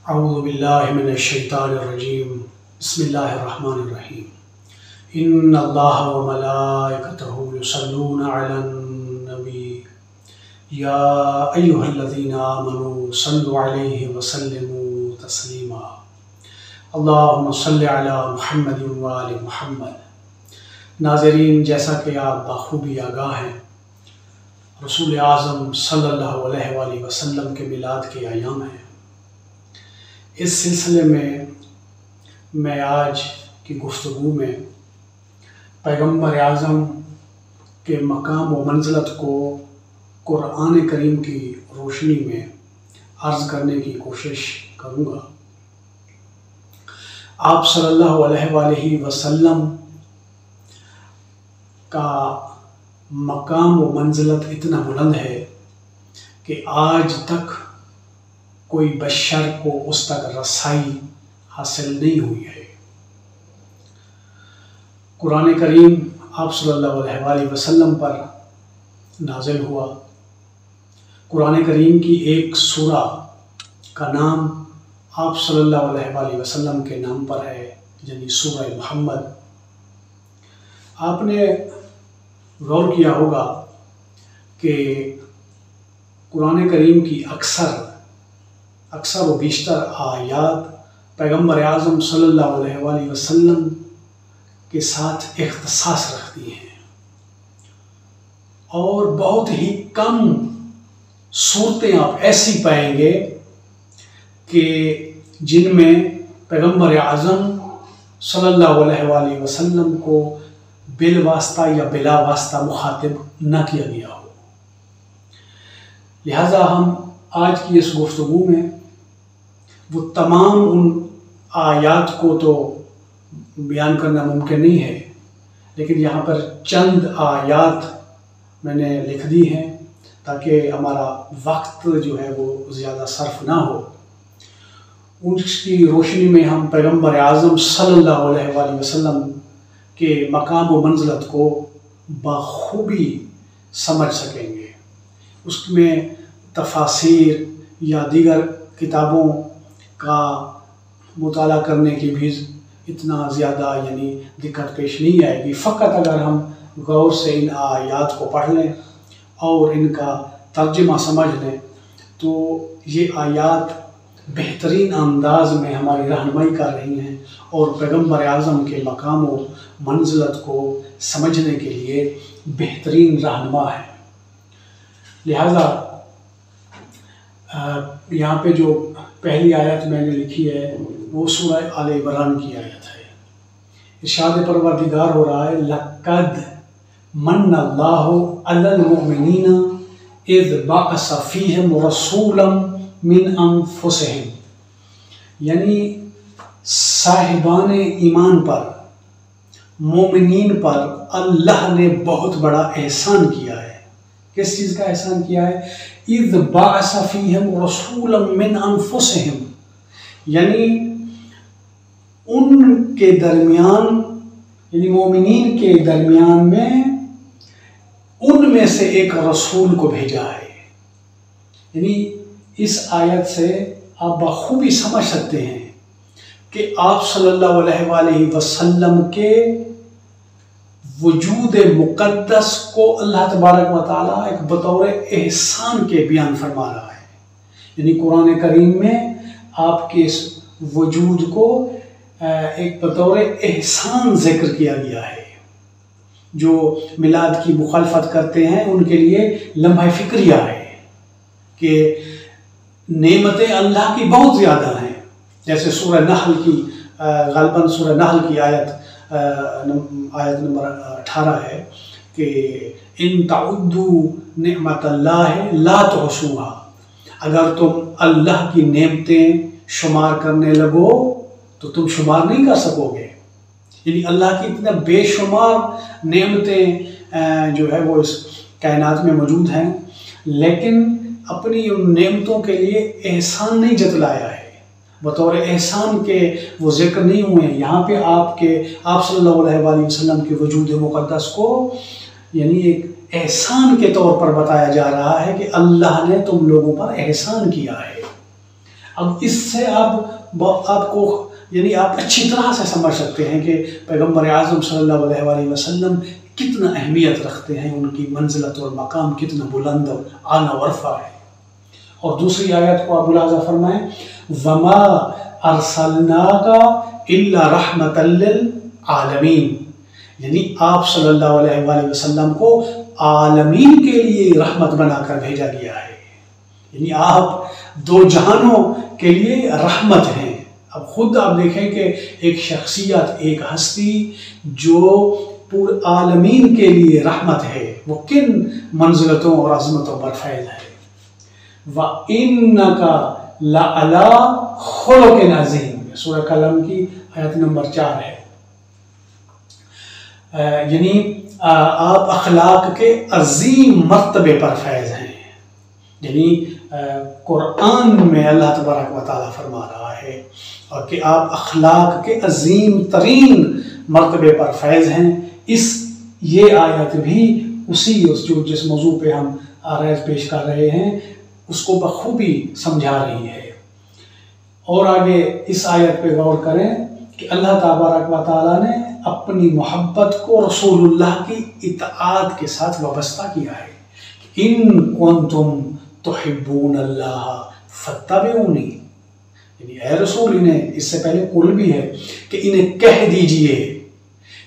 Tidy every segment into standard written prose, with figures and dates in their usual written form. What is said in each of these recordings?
اعوذ باللہ من الشیطان الرجیم بسم اللہ الرحمن الرحیم ان اللہ وملائکتہ یصلون علی النبی یا ایہا الذین آمنوا صلوا علیہ وسلموا تسلیما اللہم صل علی محمد وآل محمد۔ ناظرین، جیسا کہ آپ بخوبی آگاہ ہیں، رسول اعظم صلی اللہ علیہ وآلہ وسلم کے میلاد کے ایام ہیں۔ اس سلسلے میں آج کی گفتگو میں پیغمبر اعظم کے مقام و منزلت کو قرآن کریم کی روشنی میں عرض کرنے کی کوشش کروں گا۔ آپ صلی اللہ علیہ وآلہ وسلم کا مقام و منزلت اتنا بلند ہے کہ آج تک کوئی بشر کو اس تک رسائی حاصل نہیں ہوئی ہے۔ قرآن کریم آپ صلی اللہ علیہ وآلہ وسلم پر نازل ہوا۔ قرآن کریم کی ایک سورہ کا نام آپ صلی اللہ علیہ وآلہ وسلم کے نام پر ہے، یعنی سورہ محمد۔ آپ نے غور کیا ہوگا کہ قرآن کریم کی اکثر و بیشتر آیات پیغمبر اعظم صلی اللہ علیہ وآلہ وسلم کے ساتھ اختصاص رکھتی ہیں، اور بہت ہی کم صورتیں آپ ایسی پائیں گے کہ جن میں پیغمبر اعظم صلی اللہ علیہ وآلہ وسلم کو بالواسطہ یا بلا واسطہ مخاطب نہ کیا گیا ہو۔ لہذا ہم آج کی اس گفتگو میں وہ تمام ان آیات کو تو بیان کرنا ممکن نہیں ہے، لیکن یہاں پر چند آیات میں نے لکھ دی ہیں تاکہ ہمارا وقت جو ہے وہ زیادہ صرف نہ ہو۔ ان کی روشنی میں ہم پیغمبر اعظم صلی اللہ علیہ وآلہ وسلم کے مقام و منزلت کو بخوبی سمجھ سکیں گے۔ اس میں تفاسیر یا دیگر کتابوں کا مطالعہ کرنے کی بھی اتنا زیادہ دقت پیش نہیں آئے گی۔ فقط اگر ہم غور سے ان آیات کو پڑھ لیں اور ان کا ترجمہ سمجھ لیں تو یہ آیات بہترین انداز میں ہماری رہنمائی کر رہی ہیں اور پیغمبر اعظم کے مقام و منزلت کو سمجھنے کے لیے بہترین رہنما ہے۔ لہذا یہاں پہ جو پہلی آیت میں نے لکھی ہے وہ سورہ آل عمران کی آیت ہے۔ ارشاد پروردگار ہو رہا ہے لَقَدْ مَنَّ اللَّهُ عَلَى الْمُؤْمِنِينَ إِذْ بَعَثَ فِيهِمْ رَسُولًا مِّنْ أَنفُسِهِمْ، یعنی صاحبان ایمان پر، مومنین پر اللہ نے بہت بڑا احسان کیا ہے۔ کس چیز کا احسان کیا ہے؟ اِذْ بَعَثَ فِيهِمْ رَسُولًا مِّنْ أَنفُسِهِمْ، یعنی ان کے درمیان، یعنی مومنین کے درمیان میں ان میں سے ایک رسول کو بھیجا ہے۔ یعنی اس آیت سے آپ بخوبی سمجھ سکتے ہیں کہ آپ صلی اللہ علیہ وآلہ وسلم کے وجود مقدس کو اللہ تبارک و تعالیٰ ایک بطور احسان کے بیان فرما رہا ہے۔ یعنی قرآن کریم میں آپ کے اس وجود کو ایک بطور احسان ذکر کیا گیا ہے۔ جو میلاد کی مخالفت کرتے ہیں ان کے لیے لمحہ فکریہ ہے کہ نعمتیں اللہ کی بہت زیادہ ہیں، جیسے سورہ نحل کی غالباً سورہ نحل کی آیت نمبر 18 ہے کہ ان تعدوا نعمت اللہ لا تحصوها، اگر تم اللہ کی نعمتیں شمار کرنے لگو تو تم شمار نہیں کر سکو گے۔ یعنی اللہ کی اتنا بے شمار نعمتیں جو ہے وہ اس کائنات میں موجود ہیں، لیکن اپنی ان نعمتوں کے لیے احسان نہیں جتلایا ہے، بطور احسان کے وہ ذکر نہیں ہوئے ہیں۔ یہاں پہ آپ صلی اللہ علیہ وآلہ وسلم کے وجود مقدس کو یعنی ایک احسان کے طور پر بتایا جا رہا ہے کہ اللہ نے تم لوگوں پر احسان کیا ہے۔ اب اس سے آپ کو یعنی آپ اچھی طرح سے سمجھ سکتے ہیں کہ پیغمبر اعظم صلی اللہ علیہ وآلہ وسلم کتنا اہمیت رکھتے ہیں، ان کی منزلت اور مقام کتنا بلند اور اعلیٰ ورفع ہے۔ اور دوسری آیت کو آپ ملاحظہ فرمائیں، وَمَا أَرْسَلْنَاكَ إِلَّا رَحْمَةً لِّلْعَالَمِينَ، یعنی آپ صلی اللہ علیہ وآلہ وسلم کو عالمین کے لیے رحمت بنا کر بھیجا گیا ہے، یعنی آپ دو جہانوں کے لیے رحمت ہیں۔ اب خود آپ دیکھیں کہ ایک شخصیت، ایک ہستی جو پورے عالمین کے لیے رحمت ہے، وہ کن منزلتوں اور عظمتوں پر فیض ہے۔ وَإِنَّكَ لَعَلَىٰ خُلُقٍ عَظِيمٍ، سورہ قلم کی آیت نمبر 4 ہے۔ یعنی آپ اخلاق کے عظیم مرتبے پر فیض ہیں، یعنی قرآن میں اللہ تبارک و تعالیٰ فرما رہا ہے اور کہ آپ اخلاق کے عظیم ترین مرتبے پر فیض ہیں۔ یہ آیت بھی جس موضوع پہ ہم آرائز پیش کر رہے ہیں اس کو بخوبی سمجھا رہی ہے۔ اور آگے اس آیت پہ غور کریں کہ اللہ تبارک و تعالیٰ نے اپنی محبت کو رسول اللہ کی اطاعت کے ساتھ وابستہ کیا ہے۔ ان کنتم تحبون اللہ فاتبعونی، یعنی اے رسول، انہیں اس سے پہلے قول بھی ہے کہ انہیں کہہ دیجئے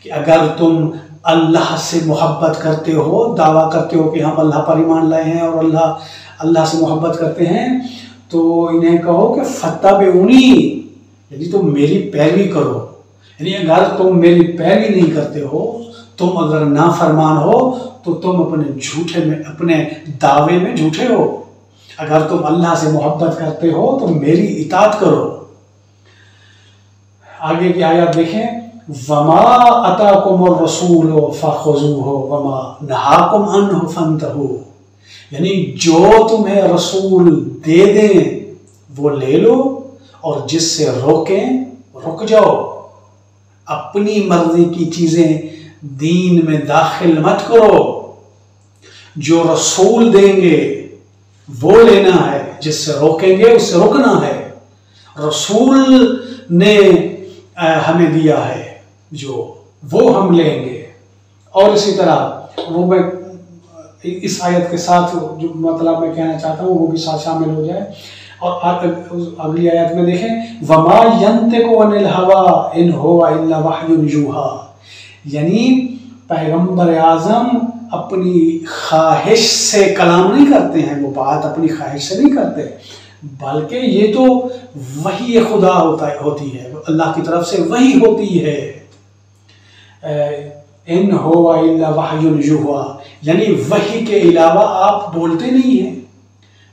کہ اگر تم اللہ سے محبت کرتے ہو، دعویٰ کرتے ہو کہ ہم اللہ پر ایمان لائے ہیں اور اللہ سے محبت کرتے ہیں، تو انہیں کہو کہ فتبعونی، یعنی تم میری پیروی کرو۔ یعنی اگر تم میری پیروی نہیں کرتے ہو، تم اگر نافرمان ہو تو تم اپنے دعوے میں جھوٹے ہو۔ اگر تم اللہ سے محبت کرتے ہو تو میری اطاعت کرو۔ آگے کی آیات دیکھیں، وَمَا أَتَاكُمُ الرَّسُولُ فَخُذُوهُ وَمَا نَهَاكُمْ عَنْهُ فَانْتَهُوا، یعنی جو تمہیں رسول دے دیں وہ لے لو اور جس سے روکیں رک جاؤ۔ اپنی مرضی کی چیزیں دین میں داخل مت کرو، جو رسول دیں گے وہ لینا ہے، جس سے روکیں گے اس سے رکنا ہے۔ رسول نے ہمیں دیا ہے جو وہ ہم لیں گے۔ اور اسی طرح وہ میں اس آیت کے ساتھ جو مطلب میں کہنا چاہتا ہوں وہ بھی ساتھ شامل ہو جائے۔ اور اگلی آیت میں دیکھیں، وَمَا يَنْطِقُ عَنِ الْهَوَىٰ إِنْ هُوَ إِلَّا وَحْيٌ يُوحَىٰ، یعنی پیغمبر اعظم اپنی خواہش سے کلام نہیں کرتے ہیں، وہ بات اپنی خواہش سے نہیں کرتے، بلکہ یہ تو وحی خدا ہوتی ہے، اللہ کی طرف سے وحی ہوتی ہے۔ إِنْ هُوَ إِلَّا وَحْيٌ يُوحَىٰ، یعنی وحی کے علاوہ آپ بولتے نہیں ہیں،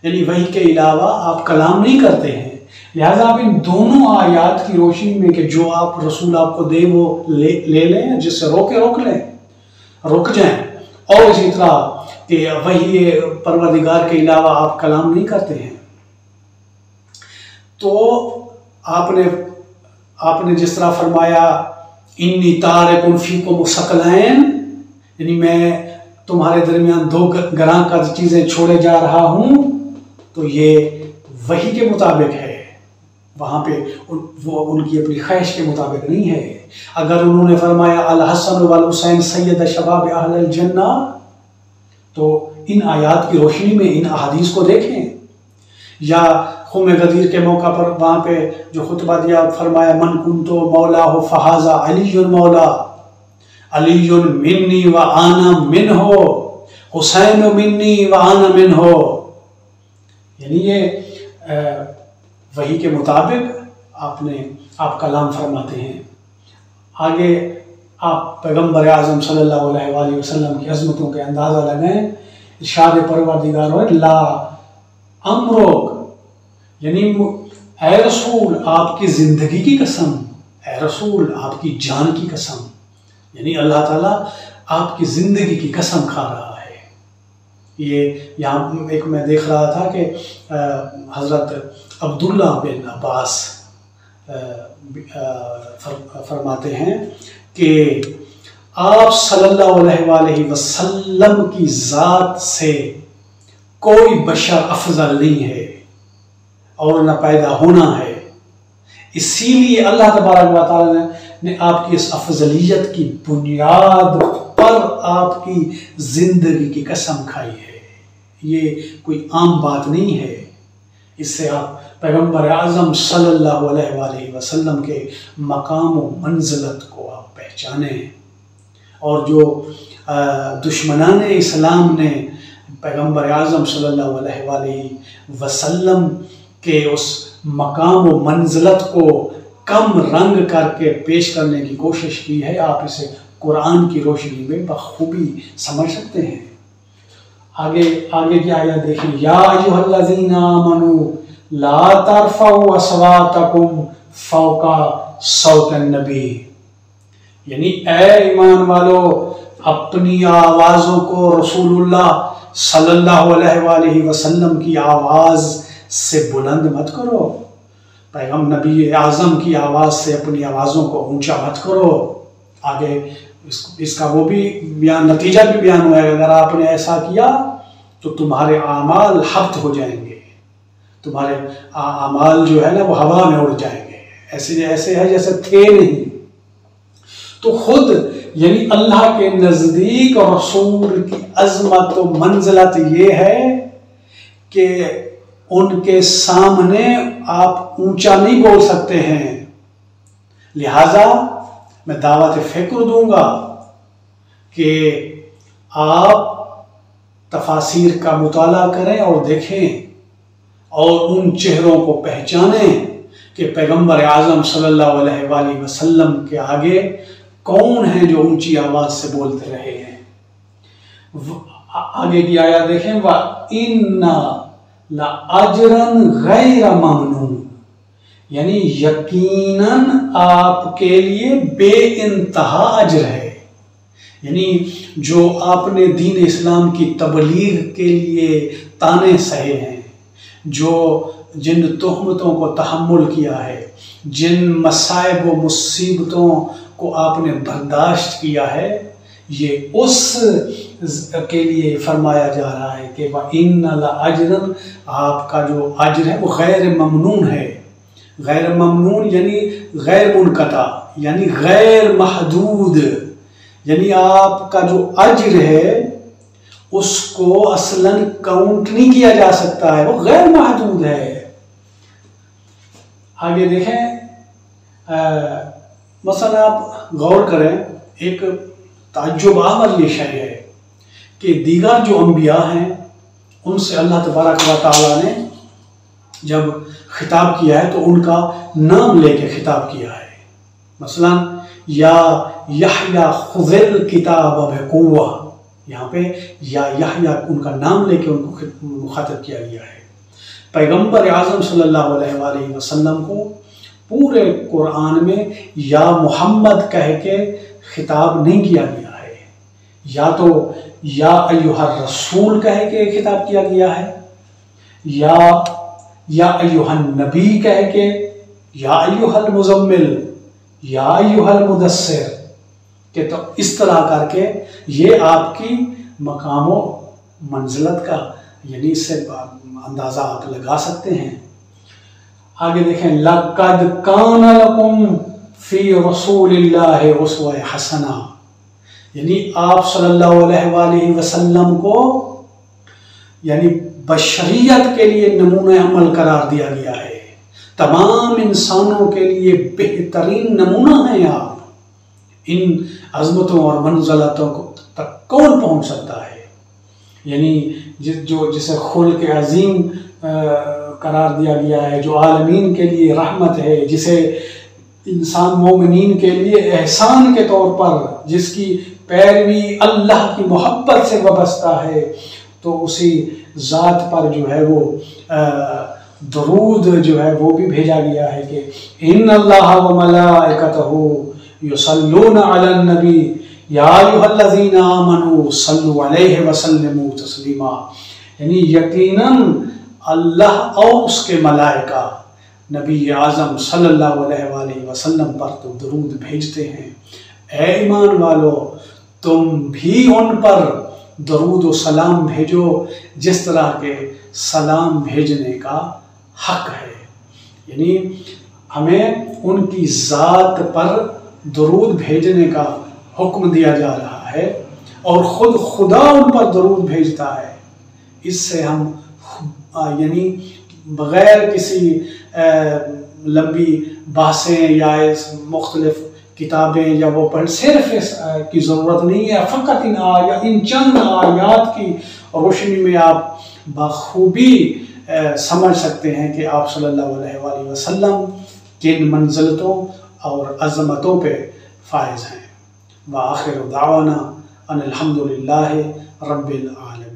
یعنی وحی کے علاوہ آپ کلام نہیں کرتے ہیں۔ لہٰذا آپ ان دونوں آیات کی روشنی میں کہ جو آپ رسول آپ کو دے وہ لے لیں، جس سے روک لیں، رک جائیں، اور اسی طرح کہ وحی پروردگار کے علاوہ آپ کلام نہیں کرتے ہیں۔ تو آپ نے جس طرح فرمایا انی تارک فیکم ثقلین، یعنی میں تمہارے درمیان دو گراں قد چیزیں چھوڑے جا رہا ہوں، تو یہ وحی کے مطابق ہے، وہاں پہ وہ ان کی اپنی خواہش کے مطابق نہیں ہے۔ اگر انہوں نے فرمایا الحسن والحسین سید شباب اہل الجنہ، تو ان آیات کی روشنی میں ان احادیث کو دیکھیں۔ یا خم غدیر کے موقع پر وہاں پہ جو خطبہ دیا، فرمایا من کنت مولاہ فہذا علی مولا، علی منی وانا منہ، حسین منی وانا منہ، یعنی یہ وحی کے مطابق آپ کلام فرماتے ہیں۔ آگے آپ پیغمبر اعظم صلی اللہ علیہ وآلہ وسلم کی عظمتوں کے اندازہ لگائیں۔ ارشاد پروردگار ہے لا امرک، یعنی اے رسول آپ کی زندگی کی قسم، اے رسول آپ کی جان کی قسم، یعنی اللہ تعالیٰ آپ کی زندگی کی قسم کھا رہا ہے۔ یہ یہاں ایک میں دیکھ رہا تھا کہ حضرت عبداللہ بن عباس فرماتے ہیں کہ آپ صلی اللہ علیہ وآلہ وسلم کی ذات سے کوئی بشر افضل نہیں ہے، اور نہ پیدا ہونا ہے۔ اسی لیے اللہ تبارک و تعالیٰ نے آپ کی اس افضلیت کی بنیاد پر آپ کی زندگی کی قسم کھائی ہے۔ یہ کوئی عام بات نہیں ہے۔ اس سے آپ پیغمبر اعظم صلی اللہ علیہ وآلہ وسلم کے مقام و منزلت کو آپ پہچانیں، اور جو دشمنان اسلام نے پیغمبر اعظم صلی اللہ علیہ وآلہ وسلم کے اس مقام و منزلت کو کم رنگ کر کے پیش کرنے کی کوشش کی ہے، آپ اسے قرآن کی روشنی میں بخوبی سمجھ سکتے ہیں۔ آگے کی آیت دیکھیں، یا ایھا الذین آمنوا لا ترفعوا اصواتکم فوق صوت النبی، یعنی اے ایمان والو اپنی آوازوں کو رسول اللہ صلی اللہ علیہ وآلہ وسلم کی آواز سے بلند مت کرو، پیغمبر نبی اعظم کی آواز سے اپنی آوازوں کو اونچا مت کرو۔ آگے اس کا وہ بھی بیان، نتیجہ بھی بیان ہوا ہے، اگر آپ نے ایسا کیا تو تمہارے اعمال حبط ہو جائیں گے، تمہارے اعمال جو ہے نا وہ ہوا میں اڑ جائیں گے، ایسے ہے جیسے تھے نہیں۔ تو خود یعنی اللہ کے نزدیک اور رسول کی عظمت و منزلت یہ ہے کہ ان کے سامنے آپ اونچا نہیں بول سکتے ہیں۔ لہذا میں دعوت فکر دوں گا کہ آپ تفاسیر کا مطالعہ کریں اور دیکھیں اور ان چہروں کو پہچانیں کہ پیغمبر اعظم صلی اللہ علیہ وآلہ وسلم کے آگے کون ہیں جو اونچی آواز سے بولتے رہے ہیں۔ آگے کی آیات دیکھیں، وَإِنَّ لَأَجْرًا غَيْرَ مَمْنُونٍ، یعنی یقیناً آپ کے لیے بے انتہا اجر ہے، یعنی جو آپ نے دین اسلام کی تبلیغ کے لیے تانے سہے ہیں، جن تہمتوں کو تحمل کیا ہے، جن مصائب و مصیبتوں کو آپ نے برداشت کیا ہے، یہ اس کے لیے فرمایا جا رہا ہے کہ وَإِنَّ لَأَجْرًا، آپ کا جو اجر ہے وہ غیر ممنون ہے۔ غیر ممنون یعنی غیر منقطع، یعنی غیر محدود، یعنی آپ کا جو اجر ہے اس کو اصلاً کاؤنٹ نہیں کیا جا سکتا ہے، وہ غیر محدود ہے۔ آگے دیکھیں، مثلا آپ غور کریں، ایک تعجب آور یہ شے ہے کہ دیگر جو انبیاء ہیں ان سے اللہ تبارک و تعالیٰ نے جب خطاب کیا ہے تو ان کا نام لے کے خطاب کیا ہے۔ مثلا یا یحییٰ خذ الکتاب بقوہ، یہاں پہ یا یحییٰ ان کا نام لے کے ان کو مخاطب کیا گیا ہے۔ پیغمبر اعظم صلی اللہ علیہ وآلہ وسلم کو پورے قرآن میں یا محمد کہہ کے خطاب نہیں کیا گیا ہے، یا تو یا ایھا الرسول کہہ کے خطاب کیا گیا ہے، یا ایھا النبی کہہ کے، یا ایھا المزمل، یا ایھا المدثر، کہ تو اس طرح کر کے یہ آپ کی مقام و منزلت کا یعنی اس سے اندازہ آپ لگا سکتے ہیں۔ آگے دیکھیں، لَقَدْ كَانَ لَكُمْ فِي رَسُولِ اللَّهِ أُسْوَةٌ حَسَنَةٌ، یعنی آپ صلی اللہ علیہ وآلہ وسلم کو یعنی بشریت کے لیے نمونہ عمل قرار دیا گیا ہے، تمام انسانوں کے لیے بہترین نمونہ ہیں آپ۔ ان عظمتوں اور منزلتوں تک کون پہنچ سکتا ہے؟ یعنی جسے خلق عظیم قرار دیا گیا ہے، جو عالمین کے لیے رحمت ہے، جسے انسان مومنین کے لیے احسان کے طور پر جس کی پیروی اللہ کی محبت سے وابستہ ہے، تو اسی ذات پر جو ہے وہ درود جو ہے وہ بھی بھیجا گیا ہے کہ ان اللہ وملائکتہ یصلون علی النبی یا ایھا الذین آمنوا صلوا علیہ وسلموا تسلیما، یعنی یقیناً اللہ اور اس کے ملائکہ نبی اعظم صلی اللہ علیہ وآلہ وسلم پر تو درود بھیجتے ہیں۔ اے ایمان والو، تم بھی ان پر درود و سلام بھیجو جس طرح کے سلام بھیجنے کا حق ہے، یعنی ہمیں ان کی ذات پر درود بھیجنے کا حکم دیا جا رہا ہے، اور خود خدا ان پر درود بھیجتا ہے۔ اس سے ہم یعنی بغیر کسی لمبی بحثیں یا مختلف کتابیں یا وہ پڑھ، صرف اس کی ضرورت نہیں ہے، فقط ان چند آیات کی روشنی میں آپ بخوبی سمجھ سکتے ہیں کہ آپ صلی اللہ علیہ وآلہ وسلم کن منزلتوں اور عظمتوں پہ فائز ہیں۔ وآخر دعوانا ان الحمد للہ رب العالمین۔